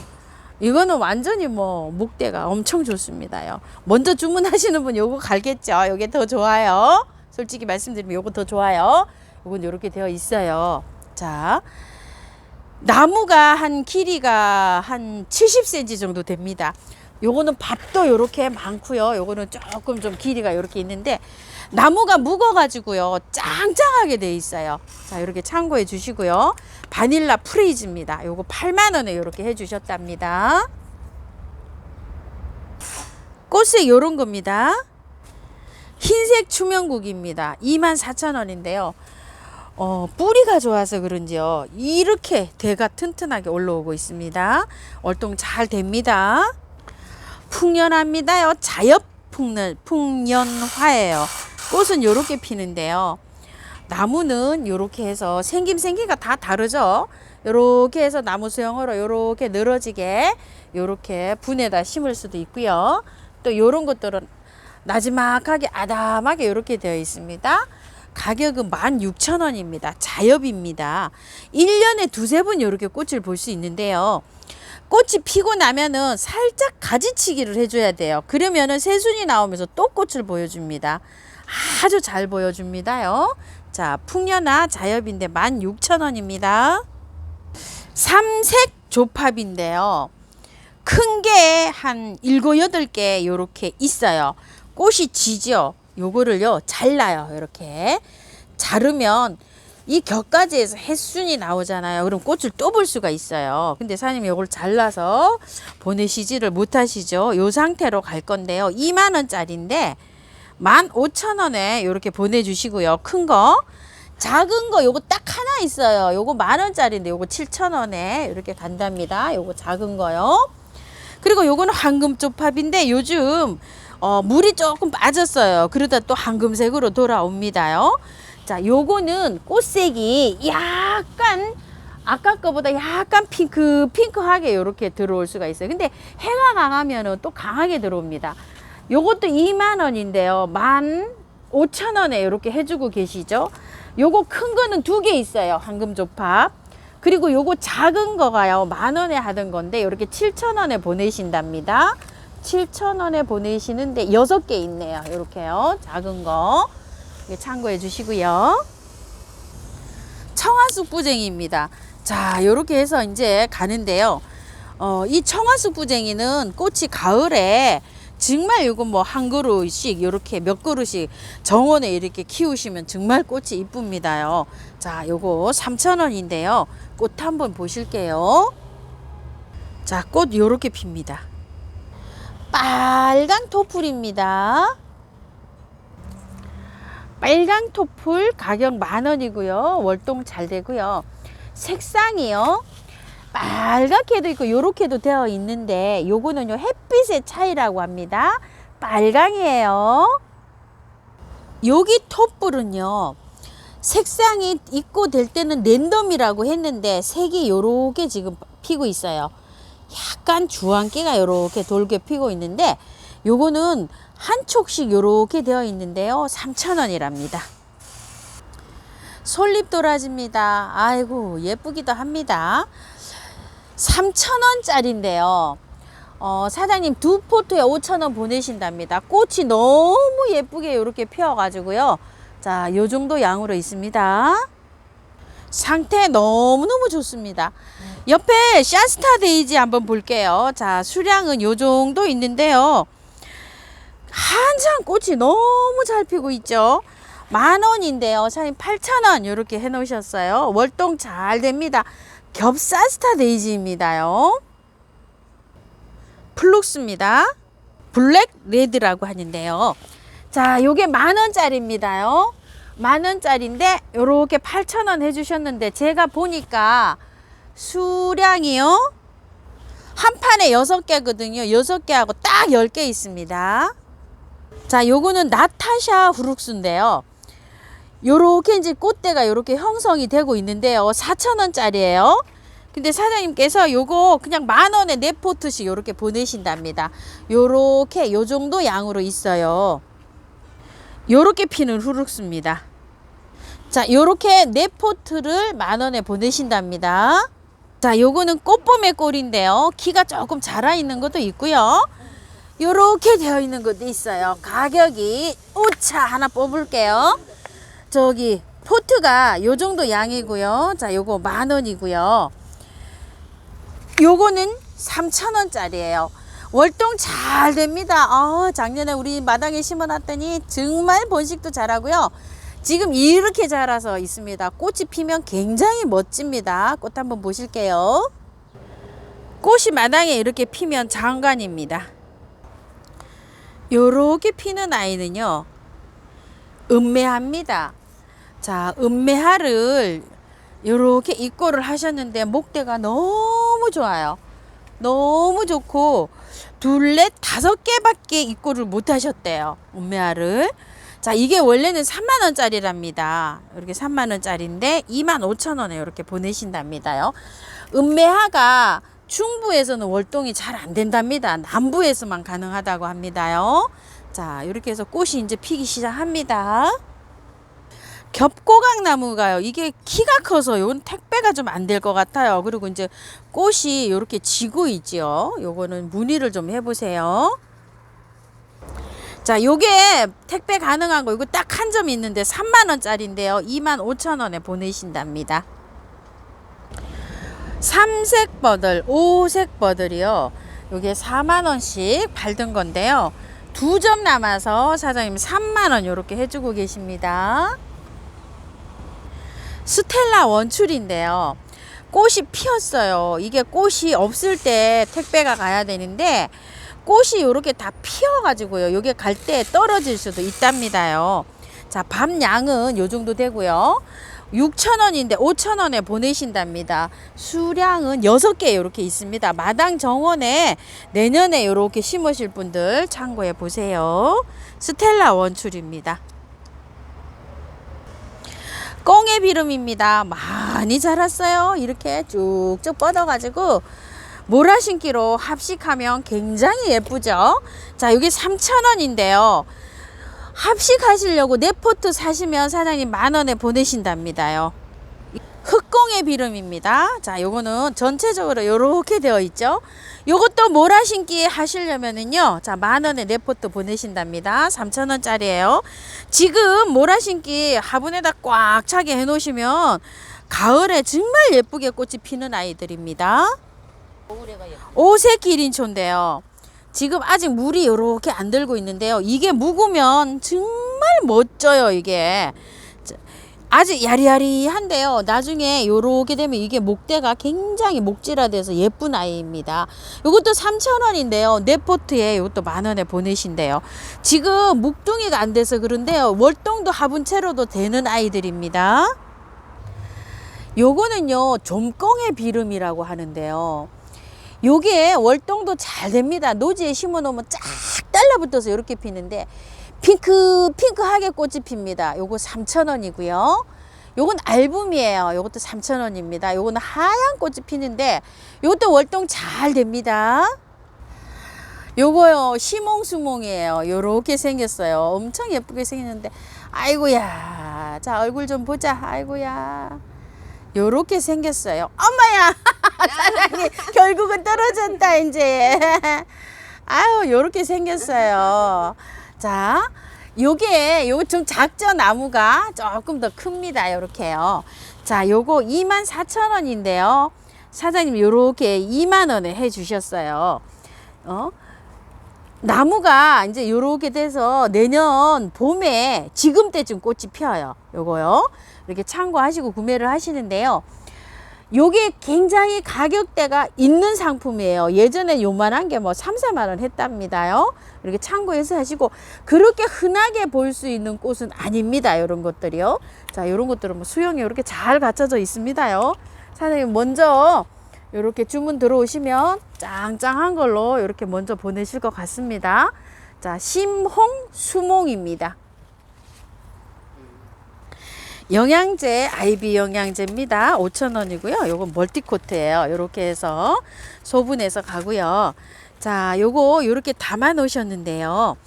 이거는 완전히 뭐 목대가 엄청 좋습니다요. 먼저 주문하시는 분 요거 갈겠죠. 요게 더 좋아요. 솔직히 말씀드리면 요거 더 좋아요. 요건 요렇게 되어 있어요. 자, 나무가 한 길이가 한 70cm 정도 됩니다. 요거는 밭도 요렇게 많고요. 요거는 조금 좀 길이가 요렇게 있는데 나무가 묵어 가지고요. 짱짱하게 돼 있어요. 자, 이렇게 참고해 주시고요. 바닐라 프레이즈입니다. 요거 8만 원에 요렇게 해 주셨답니다. 꽃색 요런 겁니다. 흰색 추명국입니다. 24,000원인데요. 뿌리가 좋아서 그런지요. 이렇게 대가 튼튼하게 올라오고 있습니다. 월동 잘 됩니다. 풍년합니다요. 자엽 풍년화예요. 꽃은 요렇게 피는데요. 나무는 요렇게 해서 생김새가 다 다르죠. 요렇게 해서 나무 수영으로 요렇게 늘어지게 요렇게 분에다 심을 수도 있고요. 또 요런 것들은 나지막하게 아담하게 요렇게 되어 있습니다. 가격은 16,000원입니다. 자엽입니다. 1년에 2-3번 이렇게 꽃을 볼 수 있는데요. 꽃이 피고 나면은 살짝 가지치기를 해줘야 돼요. 그러면은 새순이 나오면서 또 꽃을 보여줍니다. 아주 잘 보여줍니다요. 자, 풍년화 자엽인데 16,000원입니다. 삼색 조팝인데요. 큰 게 한 7, 8개 요렇게 있어요. 꽃이 지죠. 요거를요 잘라요. 이렇게 자르면 이 격가지에서 햇순이 나오잖아요. 그럼 꽃을 또 볼 수가 있어요. 근데 사장님이 요걸 잘라서 보내시지를 못하시죠. 요 상태로 갈 건데요. 2만 원짜리인데 15,000원에 요렇게 보내주시고요. 큰 거, 작은 거 요거 딱 하나 있어요. 요거 10,000원짜리인데 요거 7,000원에 이렇게 간답니다. 요거 작은 거요. 그리고 요거는 황금조팝인데 요즘 물이 조금 빠졌어요. 그러다 또 황금색으로 돌아옵니다요. 자, 요거는 꽃색이 약간 아까 거보다 약간 핑크하게 이렇게 들어올 수가 있어요. 근데 해가 강하면은 또 강하게 들어옵니다. 요것도 2만 원인데요. 15,000원에 이렇게 해주고 계시죠. 요거 큰 거는 2개 있어요. 황금조팝. 그리고 요거 작은 거가요. 10,000원에 하던 건데 이렇게 7,000원에 보내신답니다. 7,000원에 보내시는데 6개 있네요. 이렇게요. 작은 거. 참고해 주시고요. 청화쑥 부쟁이입니다. 자, 요렇게 해서 이제 가는데요. 이 청화쑥 부쟁이는 꽃이 가을에 정말 요거 뭐 한 그루씩 요렇게 몇 그루씩 정원에 이렇게 키우시면 정말 꽃이 이쁩니다요. 자, 요거 3,000원인데요. 꽃 한번 보실게요. 자, 꽃 요렇게 핍니다. 빨강 토플입니다. 빨강 토플 가격 10,000원이고요. 월동 잘 되고요. 색상이요. 빨갛게도 있고 요렇게도 되어 있는데 요거는요 햇빛의 차이라고 합니다. 빨강이에요. 여기 토플은요 색상이 있고 될 때는 랜덤이라고 했는데 색이 요렇게 지금 피고 있어요. 약간 주황기가 요렇게 돌게 피고 있는데 요거는 한 촉씩 요렇게 되어 있는데요 3,000원이랍니다. 솔잎도라지입니다. 아이고 예쁘기도 합니다. 3,000원짜리인데요. 사장님 2포트에 5,000원 보내신답니다. 꽃이 너무 예쁘게 이렇게 피어가지고요. 자, 요 정도 양으로 있습니다. 상태 너무너무 좋습니다. 옆에 샤스타 데이지 한번 볼게요. 자, 수량은 요 정도 있는데요. 한창 꽃이 너무 잘 피고 있죠. 10,000원인데요. 사장님 8,000원 이렇게 해 놓으셨어요. 월동 잘 됩니다. 겹사스타 데이지입니다요. 플룩스입니다. 블랙 레드라고 하는데요. 자, 요게 10,000원짜리입니다요. 10,000원짜리인데 요렇게 8,000원 해주셨는데 제가 보니까 수량이요 한 판에 6개거든요. 6개하고 딱 10개 있습니다. 자, 요거는 나타샤 후룩스인데요. 요렇게 이제 꽃대가 요렇게 형성이 되고 있는데요. 4,000원짜리예요. 근데 사장님께서 요거 그냥 10,000원에 4포트씩 요렇게 보내신답니다. 요렇게 요 정도 양으로 있어요. 요렇게 피는 후룩스입니다. 자, 요렇게 4포트를 10,000원에 보내신답니다. 자, 요거는 꽃봄의 꼴인데요. 키가 조금 자라 있는 것도 있고요. 요렇게 되어 있는 것도 있어요. 가격이 오차 하나 뽑을게요. 저기 포트가 요 정도 양이고요. 자, 요거 10,000원이고요. 요거는 3,000원짜리예요. 월동 잘 됩니다. 작년에 우리 마당에 심어놨더니 정말 번식도 잘하고요. 지금 이렇게 자라서 있습니다. 꽃이 피면 굉장히 멋집니다. 꽃 한번 보실게요. 꽃이 마당에 이렇게 피면 장관입니다. 요렇게 피는 아이는요 은매합니다. 자, 은매화를 요렇게 입고를 하셨는데 목대가 너무 좋아요. 너무 좋고 2, 4, 5개밖에 입고를 못 하셨대요. 은매화를. 자, 이게 원래는 30,000원짜리랍니다. 이렇게 30,000원짜리인데 25,000원에 이렇게 보내신답니다요. 은매화가 중부에서는 월동이 잘 안 된답니다. 남부에서만 가능하다고 합니다요. 자, 이렇게 해서 꽃이 이제 피기 시작합니다. 겹고강나무가요. 이게 키가 커서 요 택배가 좀 안 될 것 같아요. 그리고 이제 꽃이 이렇게 지고 있죠. 요거는 문의를 좀 해보세요. 자, 요게 택배 가능한 거 이거 딱 한 점 있는데 30,000원짜리인데요. 25,000원에 보내신답니다. 3색 버들, 5색 버들이요. 요게 40,000원씩 발든 건데요. 2점 남아서 사장님 30,000원 요렇게 해주고 계십니다. 스텔라 원출인데요. 꽃이 피었어요. 이게 꽃이 없을 때 택배가 가야 되는데 꽃이 이렇게 다 피어가지고요. 요게 갈 때 떨어질 수도 있답니다요. 자, 밤 양은 요 정도 되고요. 6,000원인데 5,000원에 보내신답니다. 수량은 6개 이렇게 있습니다. 마당 정원에 내년에 이렇게 심으실 분들 참고해 보세요. 스텔라 원출입니다. 꽁의 비름입니다. 많이 자랐어요. 이렇게 쭉쭉 뻗어가지고 모라 심기로 합식하면 굉장히 예쁘죠. 자, 여기 3,000원인데요. 합식하시려고 4포트 사시면 사장님 10,000원에 보내신답니다요. 흑공의 비름입니다. 자, 요거는 전체적으로 요렇게 되어 있죠. 요것도 모라 심기 하시려면은요, 자, 10,000원에 4포트 보내신답니다. 3,000원짜리예요. 지금 모라 심기 화분에다 꽉 차게 해 놓으시면 가을에 정말 예쁘게 꽃이 피는 아이들입니다. 오색 기린초인데요. 지금 아직 물이 요렇게 안 들고 있는데요. 이게 묵으면 정말 멋져요. 이게 아직 야리야리한데요. 나중에 요렇게 되면 이게 목대가 굉장히 목질화돼서 예쁜 아이입니다. 이것도 3,000원인데요. 4포트에 이것도 10,000원에 보내신대요. 지금 묵둥이가 안 돼서 그런데요. 월동도 화분채로도 되는 아이들입니다. 요거는요, 좀꽁의 비름이라고 하는데요. 요게 월동도 잘 됩니다. 노지에 심어 놓으면 쫙 달라붙어서 이렇게 피는데 핑크하게 꽃이 핍니다. 요거 3,000원이고요. 요건 알붐이에요. 요것도 3,000원입니다. 요거는 하얀 꽃이 피는데 요것도 월동 잘 됩니다. 요거요, 시몽수몽이에요. 요렇게 생겼어요. 엄청 예쁘게 생겼는데 아이고야. 자, 얼굴 좀 보자. 아이고야. 요렇게 생겼어요. 엄마야. 사장님 결국은 떨어졌다 이제. 아유, 요렇게 생겼어요. 자, 요게 요거 좀 작죠. 나무가 조금 더 큽니다. 요렇게요. 자, 요거 24,000원인데요. 사장님 요렇게 20,000원에 해 주셨어요. 나무가 이제 요렇게 돼서 내년 봄에 지금 때쯤 꽃이 피어요. 요거요. 이렇게 참고하시고 구매를 하시는데요. 요게 굉장히 가격대가 있는 상품이에요. 예전에 요만한 게 뭐 3, 4만 원 했답니다요. 이렇게 참고해서 하시고, 그렇게 흔하게 볼 수 있는 꽃은 아닙니다. 이런 것들이요. 자, 이런 것들은 뭐 수영이 이렇게 잘 갖춰져 있습니다요. 사장님 먼저 이렇게 주문 들어오시면 짱짱한 걸로 이렇게 먼저 보내실 것 같습니다. 자, 심홍 수몽입니다. 영양제, 아이비 영양제입니다. 5,000원이고요. 요건 멀티코트예요. 요렇게 해서 소분해서 가고요. 자, 요거 요렇게 담아 놓으셨는데요.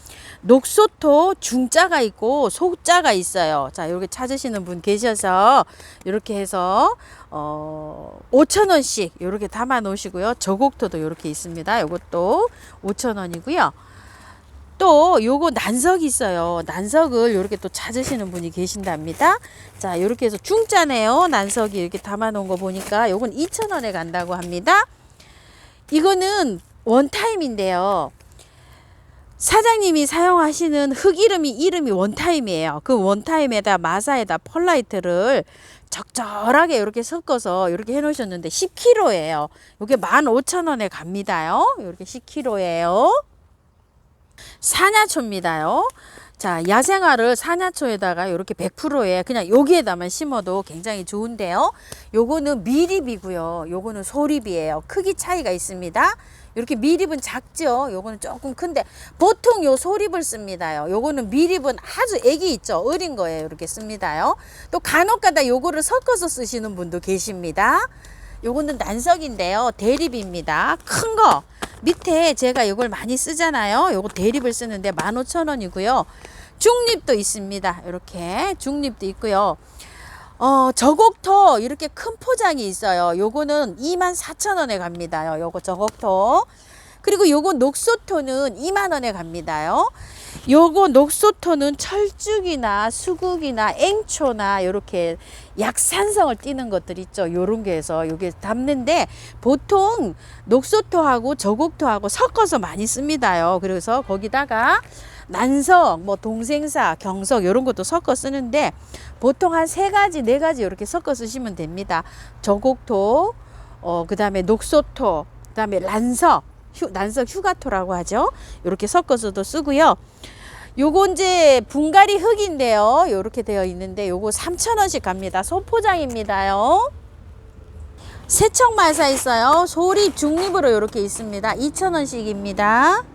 녹소토 중자가 있고 소자가 있어요. 자, 요렇게 찾으시는 분 계셔서 요렇게 해서 5,000원씩 요렇게 담아 놓으시고요. 저곡토도 요렇게 있습니다. 요것도 5,000원이고요. 또 요거 난석이 있어요. 난석을 요렇게 또 찾으시는 분이 계신답니다. 자, 요렇게 해서 중자네요. 난석이 이렇게 담아 놓은 거 보니까 요건 2,000원에 간다고 합니다. 이거는 원타임인데요. 사장님이 사용하시는 흙 이름이 원타임이에요. 그 원타임에다 마사에다 펄라이트를 적절하게 이렇게 섞어서 이렇게 해 놓으셨는데 10kg예요. 요게 15,000원에 갑니다요. 이렇게 10kg예요. 사냐초입니다요. 자, 야생화를 사냐초에다가 이렇게 100%에 그냥 여기에다만 심어도 굉장히 좋은데요. 요거는 미립이고요. 요거는 소립이에요. 크기 차이가 있습니다. 이렇게 미립은 작죠. 요거는 조금 큰데 보통 요 소립을 씁니다요. 요거는 미립은 아주 애기 있죠. 어린 거예요. 이렇게 씁니다요. 또 간혹가다 요거를 섞어서 쓰시는 분도 계십니다. 요거는 난석인데요. 대립입니다. 큰 거. 밑에 제가 이걸 많이 쓰잖아요. 요거 대립을 쓰는데 15,000원이고요. 중립도 있습니다. 이렇게 중립도 있고요. 저곡토 이렇게 큰 포장이 있어요. 요거는 24,000원에 갑니다요. 요거 저곡토. 그리고 요거 녹소토는 2만원에 갑니다요. 요거 녹소토는 철쭉이나 수국이나 앵초나 이렇게 약산성을 띠는 것들 있죠. 요런 게 해서 요게 담는데 보통 녹소토하고 저곡토하고 섞어서 많이 씁니다요. 그래서 거기다가 난석, 뭐 동생사, 경석 이런 것도 섞어 쓰는데 보통 한 3가지, 4가지 이렇게 섞어 쓰시면 됩니다. 저곡토, 그 다음에 녹소토, 그 다음에 난석 휴가토라고 하죠. 이렇게 섞어서도 쓰고요. 요거 이제 분갈이 흙인데요. 요렇게 되어 있는데 요거 3,000원씩 갑니다. 소포장입니다요. 세척마사 있어요. 소립 중립으로 이렇게 있습니다. 2,000원씩입니다.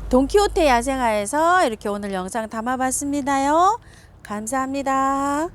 돈키호테 야생화에서 이렇게 오늘 영상 담아봤습니다요. 감사합니다.